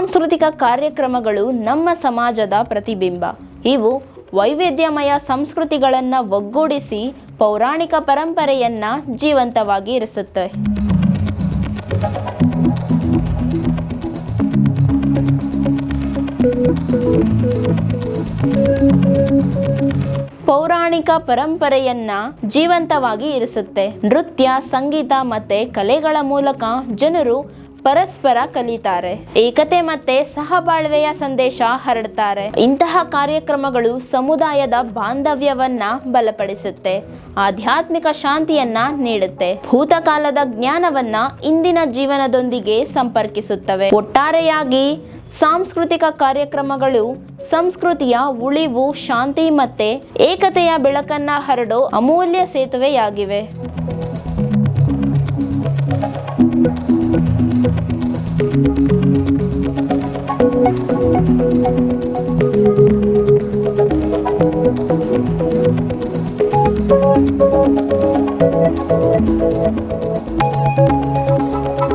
ಸಾಂಸ್ಕೃತಿಕ ಕಾರ್ಯಕ್ರಮಗಳು ನಮ್ಮ ಸಮಾಜದ ಪ್ರತಿಬಿಂಬ. ಇವು ವೈವಿಧ್ಯಮಯ ಸಂಸ್ಕೃತಿಗಳನ್ನು ಒಗ್ಗೂಡಿಸಿ ಪೌರಾಣಿಕ ಪರಂಪರೆಯನ್ನು ಜೀವಂತವಾಗಿ ಇರಿಸುತ್ತೆ. ಪೌರಾಣಿಕ ಪರಂಪರೆಯನ್ನ ಜೀವಂತವಾಗಿ ಇರಿಸುತ್ತೆ. ನೃತ್ಯ, ಸಂಗೀತ ಮತ್ತೆ ಕಲೆಗಳ ಮೂಲಕ ಜನರು ಪರಸ್ಪರ ಕಲಿತಾರೆ, ಏಕತೆ ಮತ್ತೆ ಸಹಬಾಳ್ವೆಯ ಸಂದೇಶ ಹರಡ್ತಾರೆ. ಇಂತಹ ಕಾರ್ಯಕ್ರಮಗಳು ಸಮುದಾಯದ ಬಾಂಧವ್ಯವನ್ನ ಬಲಪಡಿಸುತ್ತೆ, ಆಧ್ಯಾತ್ಮಿಕ ಶಾಂತಿಯನ್ನ ನೀಡುತ್ತೆ, ಭೂತಕಾಲದ ಜ್ಞಾನವನ್ನ ಇಂದಿನ ಜೀವನದೊಂದಿಗೆ ಸಂಪರ್ಕಿಸುತ್ತವೆ. ಒಟ್ಟಾರೆಯಾಗಿ ಸಾಂಸ್ಕೃತಿಕ ಕಾರ್ಯಕ್ರಮಗಳು ಸಂಸ್ಕೃತಿಯ ಉಳಿವು, ಶಾಂತಿ ಮತ್ತೆ ಏಕತೆಯ ಬೆಳಕನ್ನ ಹರಡೋ ಅಮೂಲ್ಯ ಸೇತುವೆಯಾಗಿವೆ.